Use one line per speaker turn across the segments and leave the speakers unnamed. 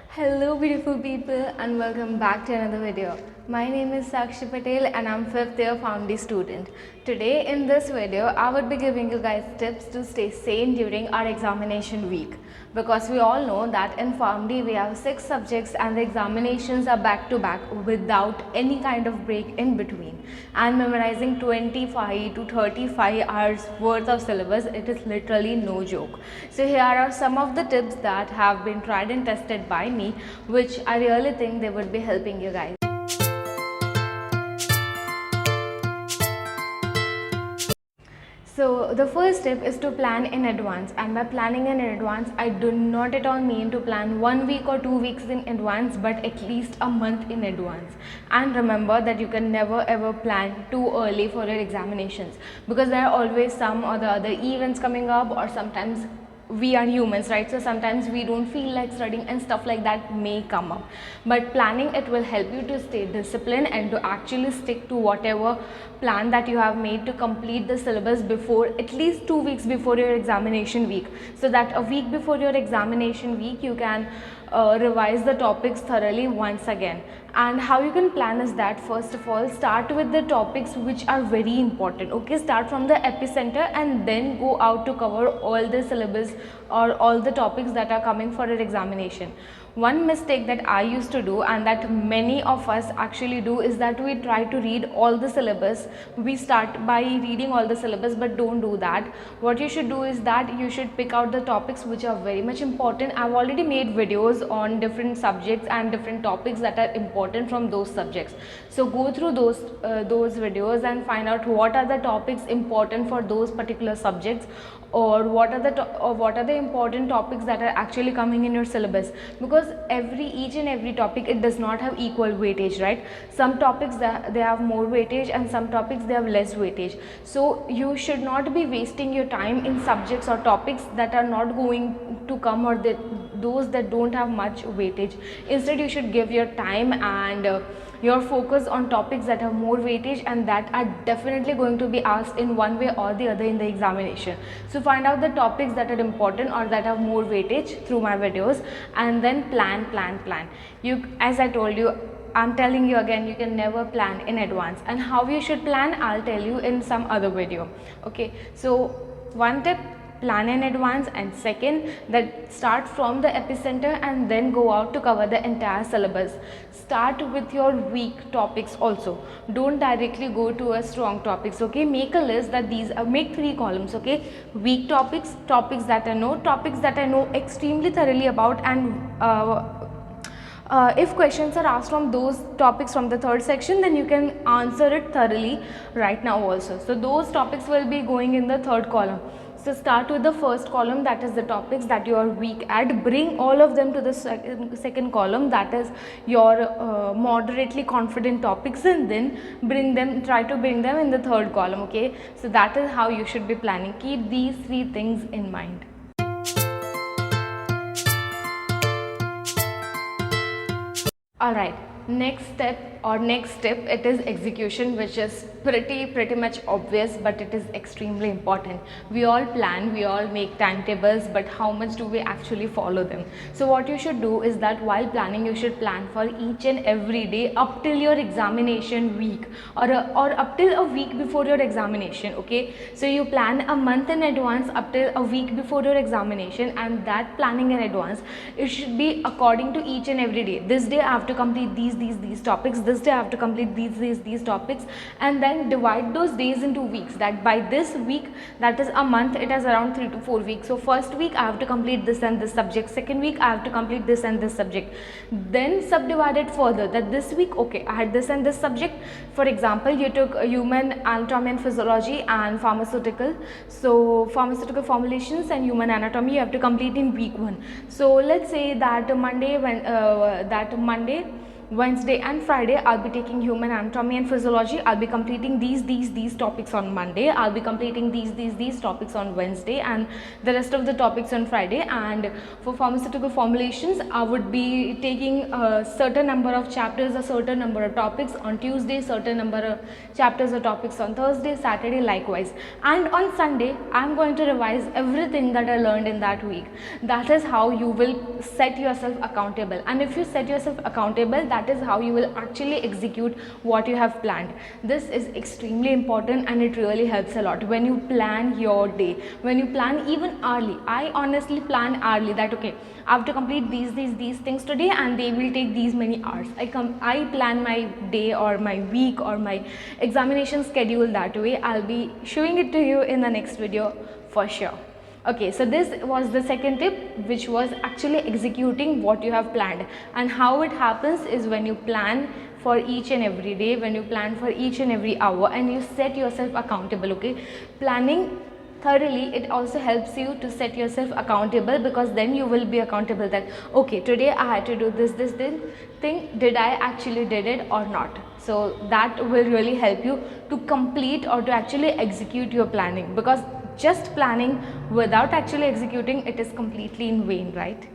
Hello beautiful people and welcome back to another video. My name is Sakshi Patel and I'm 5th year pharmD student. Today in this video I would be giving you guys tips to stay sane during our examination week. Because we all know that in pharmD we have 6 subjects and the examinations are back to back without any kind of break in between. And memorizing 25 to 35 hours worth of syllabus, it is literally no joke. So here are some of the tips that have been tried and tested by me, which I really think they would be helping you guys. So the first step is to plan in advance, and by planning in advance I do not at all mean to plan 1 week or 2 weeks in advance, but at least a month in advance. And remember that you can never ever plan too early for your examinations, because there are always some or the other events coming up, or sometimes we are humans, right? So sometimes we don't feel like studying and stuff like that may come up, but planning it will help you to stay disciplined and to actually stick to whatever plan that you have made to complete the syllabus before at least 2 weeks before your examination week, so that a week before your examination week you can revise the topics thoroughly once again. And how you can plan is that, first of all, start with the topics which are very important. Okay, start from the epicenter and then go out to cover all the syllabus or all the topics that are coming for your examination. One mistake that I used to do, and that many of us actually do, is that we try to read all the syllabus. We start by reading all the syllabus, but don't do that. What you should do is that you should pick out the topics which are very much important. I've already made videos on different subjects and different topics that are important from those subjects. So go through those videos and find out what are the topics important for those particular subjects, or what are the important topics that are actually coming in your syllabus. Because each and every topic, it does not have equal weightage, right? Some topics that they have more weightage and some topics they have less weightage. So you should not be wasting your time in subjects or topics that are not going to come, or those that don't have much weightage. Instead you should give your time and your focus on topics that have more weightage and that are definitely going to be asked in one way or the other in the examination. So find out the topics that are important or that have more weightage through my videos, and then plan. You, as I told you, I'm telling you again, you can never plan in advance. And how you should plan, I'll tell you in some other video. Okay, so one tip, plan in advance, and second, that start from the epicenter and then go out to cover the entire syllabus. Start with your weak topics also. Don't directly go to a strong topics. Okay, make a list that these make 3 columns. Okay, weak topics, topics that I know extremely thoroughly about, and if questions are asked from those topics from the 3rd section, then you can answer it thoroughly right now also. So those topics will be going in the 3rd column. So start with the 1st column, that is the topics that you are weak at. Bring all of them to the 2nd column, that is your moderately confident topics, and then try to bring them in the 3rd column. Okay, so that is how you should be planning. Keep these 3 things in mind. Alright, next step, it is execution, which is pretty much obvious, but it is extremely important. We all plan, we all make timetables, but how much do we actually follow them? So what you should do is that while planning, you should plan for each and every day up till your examination week, or up till a week before your examination. Okay, so you plan a month in advance up till a week before your examination, and that planning in advance, it should be according to each and every day. This day I have to complete these topics, this day I have to complete these topics, and then divide those days into weeks. That by this week, that is a month, it has around 3 to 4 weeks. So first week I have to complete this and this subject, second week I have to complete this and this subject. Then subdivide it further, that this week, okay, I had this and this subject. For example, you took human anatomy and physiology and pharmaceutical, so pharmaceutical formulations and human anatomy you have to complete in week 1. So let's say that Monday Wednesday and Friday I'll be taking human anatomy and physiology. I'll be completing these topics on Monday. I'll be completing these topics on Wednesday, and the rest of the topics on Friday. And for pharmaceutical formulations, I would be taking a certain number of chapters, a certain number of topics on Tuesday, certain number of chapters or topics on Thursday, Saturday likewise, and on Sunday I'm going to revise everything that I learned in that week. That is how you will set yourself accountable, and if you set yourself accountable, that is how you will actually execute what you have planned. This is extremely important, and it really helps a lot when you plan your day, when you plan even early. I honestly plan early that okay, I have to complete these things today, and they will take these many hours. I plan my day or my week or my examination schedule that way. I'll be showing it to you in the next video for sure. Okay, so this was the second tip, which was actually executing what you have planned. And how it happens is when you plan for each and every day, when you plan for each and every hour, and you set yourself accountable. Okay, planning thoroughly, it also helps you to set yourself accountable, because then you will be accountable that okay, today I had to do this thing, did I actually did it or not? So that will really help you to complete or to actually execute your planning, because just planning without actually executing it is completely in vain, right?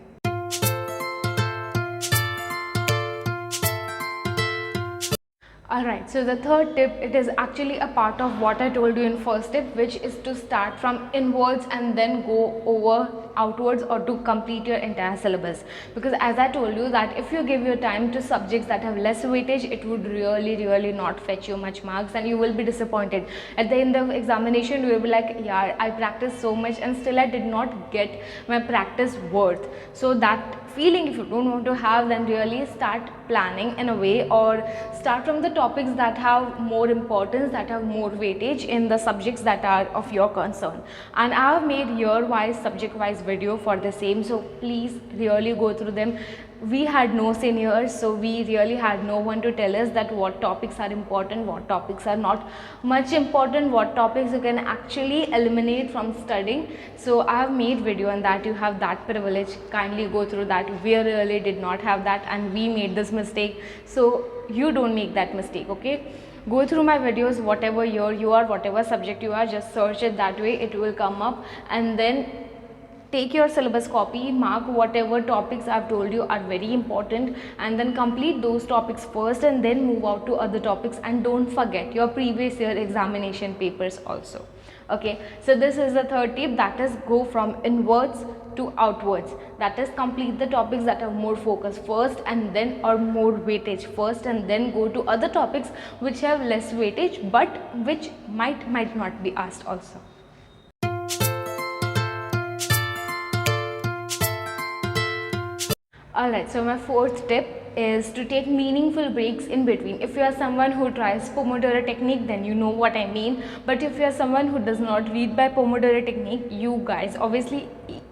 Alright, so the third tip, it is actually a part of what I told you in first tip, which is to start from inwards and then go over outwards, or to complete your entire syllabus. Because as I told you that if you give your time to subjects that have less weightage, it would really not fetch you much marks, and you will be disappointed. At the end of examination, you will be like, yeah, I practiced so much and still I did not get my practice worth. So that feeling, if you don't want to have, then really start planning in a way, or start from the topics that have more importance, that have more weightage in the subjects that are of your concern. And I have made year wise, subject wise video for the same, so please really go through them. We had no seniors, so we really had no one to tell us that what topics are important, what topics are not much important, what topics you can actually eliminate from studying. So I have made video on that. You have that privilege, kindly go through that. We really did not have that, and we made this mistake, so you don't make that mistake. Okay, go through my videos, whatever year you are, whatever subject you are, just search it that way, it will come up. And then take your syllabus copy, mark whatever topics I've told you are very important, and then complete those topics first, and then move out to other topics. And don't forget your previous year examination papers also. Okay, so this is the third tip, that is go from inwards to outwards. That is complete the topics that have more focus first, and then or more weightage first, and then go to other topics which have less weightage but which might not be asked also. Alright, so my fourth tip is to take meaningful breaks in between. If you are someone who tries Pomodoro technique, then you know what I mean. But if you are someone who does not read by Pomodoro technique, you guys, obviously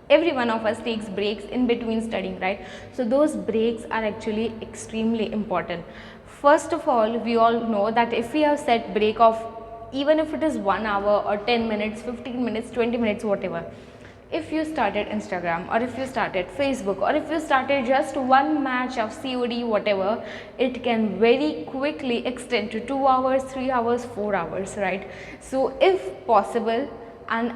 every one of us takes breaks in between studying, right? So those breaks are actually extremely important. First of all, we all know that if we have set break of, even if it is 1 hour or 10 minutes, 15 minutes, 20 minutes, whatever. If you started Instagram, or if you started Facebook, or if you started just one match of COD, whatever, it can very quickly extend to 2 hours, 3 hours, 4 hours, right? So if possible, and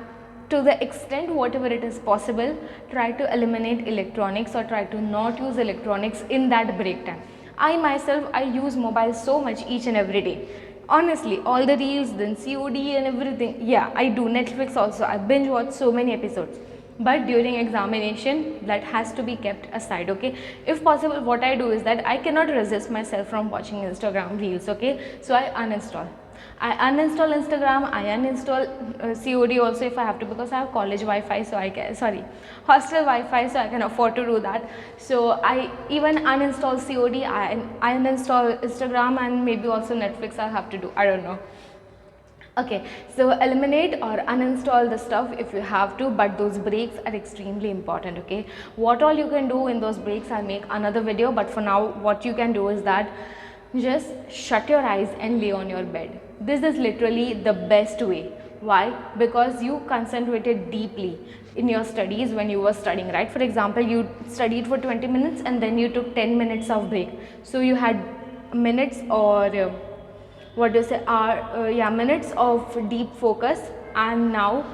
to the extent whatever it is possible, try to eliminate electronics, or try to not use electronics in that break time. I myself, I use mobile so much each and every day. Honestly, all the reels, then COD and everything. Yeah, I do Netflix also. I binge watch so many episodes. But during examination, that has to be kept aside. Okay, if possible, what I do is that I cannot resist myself from watching Instagram reels. Okay, so I uninstall. I uninstall Instagram, I uninstall COD also if I have to, because I have college Wi-Fi, so I can, hostel Wi-Fi, so I can afford to do that. So I even uninstall COD, I uninstall Instagram, and maybe also Netflix I'll have to do, I don't know. Okay, so eliminate or uninstall the stuff if you have to, but those breaks are extremely important. Okay, what all you can do in those breaks, I'll make another video, but for now what you can do is that just shut your eyes and lay on your bed. This is literally the best way. Why? Because you concentrated deeply in your studies when you were studying, right? For example, you studied for 20 minutes and then you took 10 minutes of break. So you had minutes or what do you say, minutes of deep focus, and now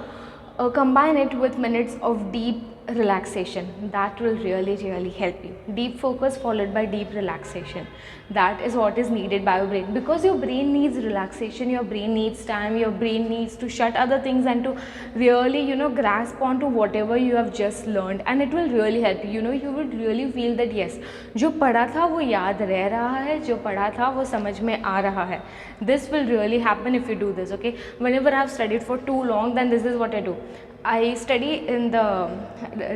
combine it with minutes of deep relaxation. That will really help you. Deep focus followed by deep relaxation, that is what is needed by your brain, because your brain needs relaxation, your brain needs time, your brain needs to shut other things and to really grasp onto whatever you have just learned, and it will really help you. You would really feel that yes, जो पढ़ा था वो याद रह रहा है, जो पढ़ा था वो समझ में आ रहा है. This will really happen if you do this. Okay, whenever I have studied for too long, then this is what I do. I study in the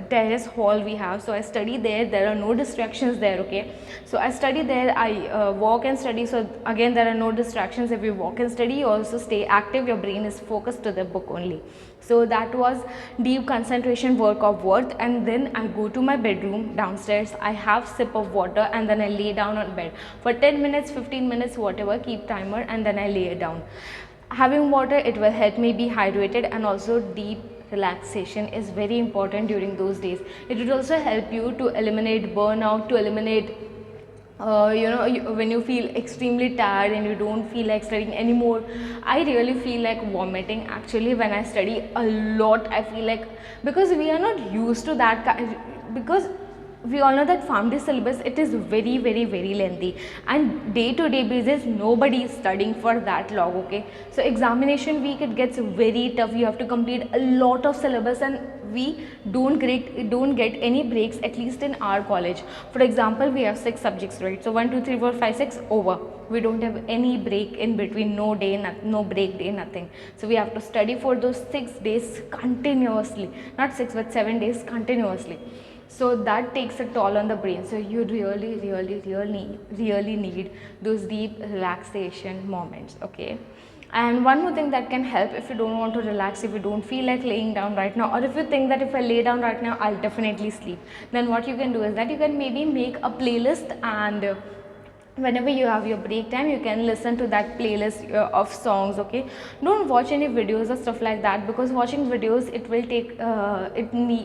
terrace hall we have, so I study there. There are no distractions there. Okay, so I study there. I walk and study. So again, there are no distractions. If you walk and study, you also stay active. Your brain is focused to the book only. So that was deep concentration work of worth. And then I go to my bedroom downstairs. I have sip of water and then I lay down on bed for 10 minutes, 15 minutes, whatever. Keep timer, and then I lay down. Having water, it will help me be hydrated, and also deep relaxation is very important during those days. It will also help you to eliminate burnout, to eliminate when you feel extremely tired and you don't feel like studying anymore. I really feel like vomiting actually when I study a lot. I feel like, because we are not used to that, because we all know that pharmD syllabus, it is very lengthy, and day to day basis nobody is studying for that long. Okay, so examination week, it gets very tough. You have to complete a lot of syllabus, and we don't get any breaks, at least in our college. For example, we have 6 subjects, right? So 1 2 3 4 5 6 over. We don't have any break in between, no day, no break day, nothing. So we have to study for those 6 days continuously, not 6 but 7 days continuously. So that takes a toll on the brain. So you really need those deep relaxation moments. Okay, and one more thing that can help, if you don't want to relax, if you don't feel like laying down right now, or if you think that if I lay down right now I'll definitely sleep, then what you can do is that you can maybe make a playlist, and whenever you have your break time, you can listen to that playlist of songs. Okay, don't watch any videos or stuff like that, because watching videos, it will take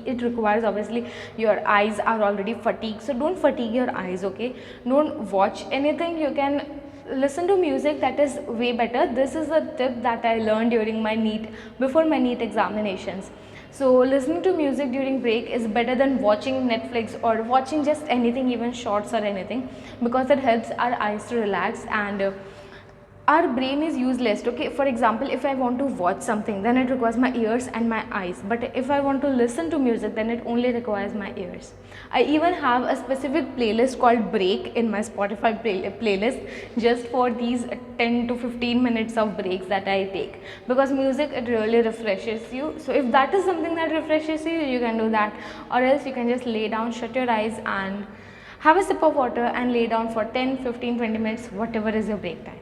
it requires, obviously your eyes are already fatigued, so don't fatigue your eyes. Okay, don't watch anything. You can listen to music, that is way better. This is a tip that I learned during my before my NEET examinations. So listening to music during break is better than watching Netflix or watching just anything, even shorts or anything, because it helps our eyes to relax, and our brain is useless. Okay, for example, if I want to watch something, then it requires my ears and my eyes, but if I want to listen to music, then it only requires my ears. I even have a specific playlist called break in my Spotify playlist, just for these 10 to 15 minutes of breaks that I take, because music, it really refreshes you. So if that is something that refreshes you, you can do that, or else you can just lay down, shut your eyes, and have a sip of water and lay down for 10, 15, 20 minutes, whatever is your break time.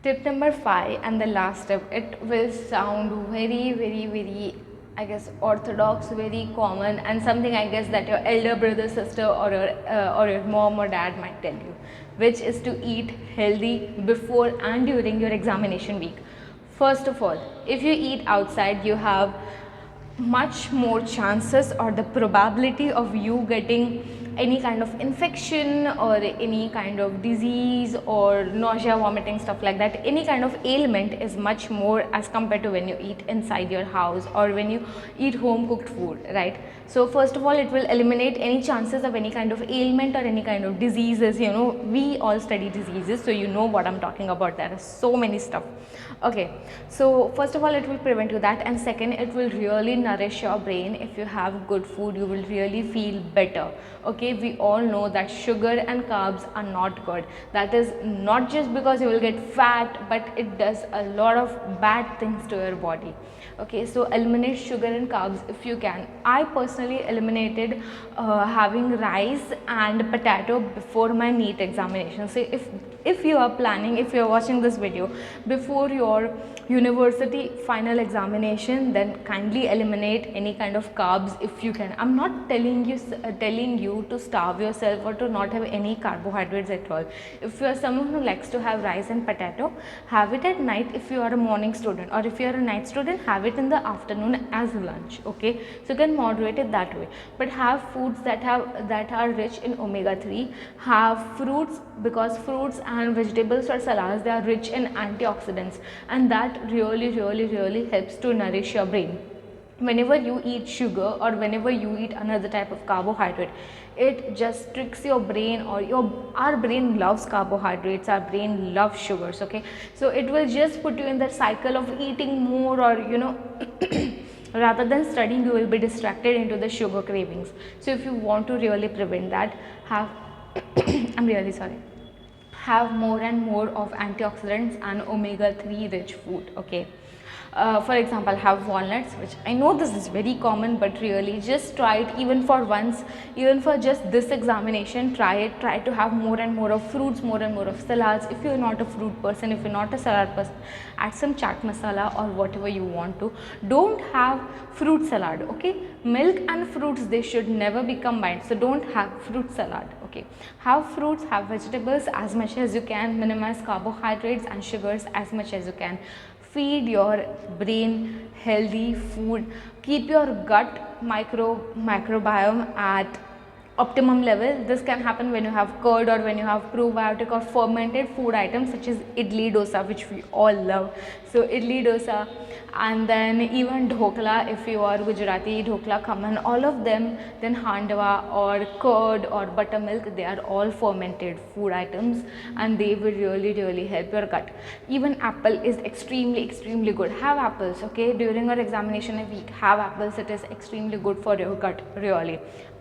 Tip number 5, and the last tip, it will sound very, I guess, orthodox, very common, and something I guess that your elder brother, sister, or your mom or dad might tell you, which is to eat healthy before and during your examination week. First of all, if you eat outside, you have much more chances, or the probability of you getting any kind of infection or any kind of disease or nausea, vomiting, stuff like that. Any kind of ailment is much more as compared to when you eat inside your house or when you eat home cooked food, right? So first of all, it will eliminate any chances of any kind of ailment or any kind of diseases. We all study diseases, so you know what I'm talking about. There are so many stuff. Okay, so first of all, it will prevent you that, and second, it will really nourish your brain. If you have good food, you will really feel better. Okay, we all know that sugar and carbs are not good. That is not just because you will get fat, but it does a lot of bad things to your body. Okay, so eliminate sugar and carbs if you can. I personally eliminated having rice and potato before my NEET examination. So if if you are planning, if you are watching this video before your university final examination, then kindly eliminate any kind of carbs if you can. I'm not telling you to starve yourself or to not have any carbohydrates at all. If you are someone who likes to have rice and potato, have it at night if you are a morning student, or if you are a night student, have it in the afternoon as lunch. Okay, so you can moderate it that way, but have foods that are rich in omega-3. Have fruits, because fruits and vegetables or salads, they are rich in antioxidants, and that really helps to nourish your brain. Whenever you eat sugar or whenever you eat another type of carbohydrate, it just tricks your brain, or our brain loves carbohydrates, our brain loves sugars. Okay, so it will just put you in that cycle of eating more, or rather than studying, you will be distracted into the sugar cravings. So if you want to really prevent that, have I'm really sorry, have more and more of antioxidants and omega-3 rich food. Okay, for example, have walnuts, which I know this is very common, but really just try it, even for once, even for just this examination, try it. Try to have more and more of fruits, more and more of salads. If you're not a fruit person, if you're not a salad person, add some chaat masala or whatever you want to. Don't have fruit salad. Okay, milk and fruits, they should never be combined, so don't have fruit salad. Okay, have fruits, have vegetables as much as you can, minimize carbohydrates and sugars as much as you can. Feed your brain healthy food, keep your gut microbiome at optimum level. This can happen when you have curd, or when you have probiotic or fermented food items such as idli dosa, which we all love. So idli dosa, and then even dhokla, if you are Gujarati, dhokla, khaman, all of them, then handwa or curd or buttermilk, they are all fermented food items, and they will really help your gut. Even apple is extremely good. Have apples. Okay, during your examination week, have apples. It is extremely good for your gut, really.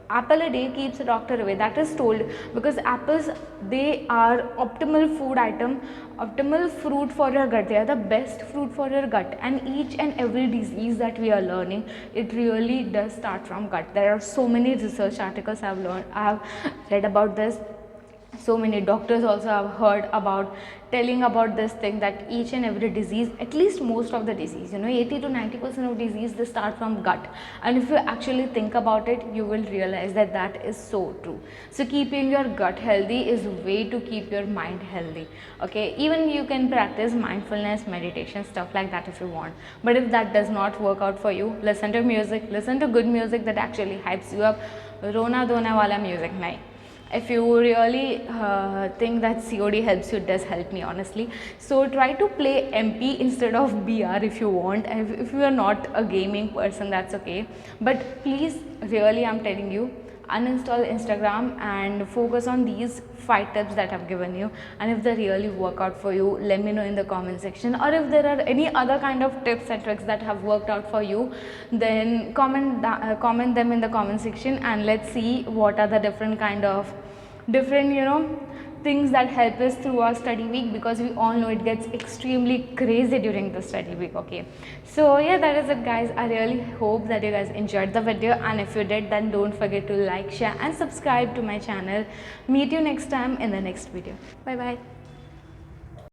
Apple a day keeps a doctor away, that is told, because apples, they are optimal food item, optimal fruit for your gut. They are the best fruit for your gut, and each and every disease that we are learning, it really does start from gut. There are so many research articles I have read about this. So many doctors also have heard about telling about this thing, that each and every disease, at least most of the disease, 80 to 90% of disease, they start from gut. And if you actually think about it, you will realize that that is so true. So keeping your gut healthy is a way to keep your mind healthy. Okay, even you can practice mindfulness, meditation, stuff like that if you want. But if that does not work out for you, listen to music, listen to good music that actually hypes you up. Rona dona wala music nahi. If you really think that COD helps you, it does help me, honestly. So try to play MP instead of BR if you want. If you are not a gaming person, that's okay. But please, really, I'm telling you, uninstall Instagram and focus on these 5 tips that I've given you. And if they really work out for you, let me know in the comment section. Or if there are any other kind of tips and tricks that have worked out for you, then comment them in the comment section, and let's see what are the different things that help us through our study week, because we all know it gets extremely crazy during the study week. Okay, so yeah, that is it, guys. I really hope that you guys enjoyed the video, and if you did, then don't forget to like, share and subscribe to my channel. Meet you next time in the next video. Bye bye.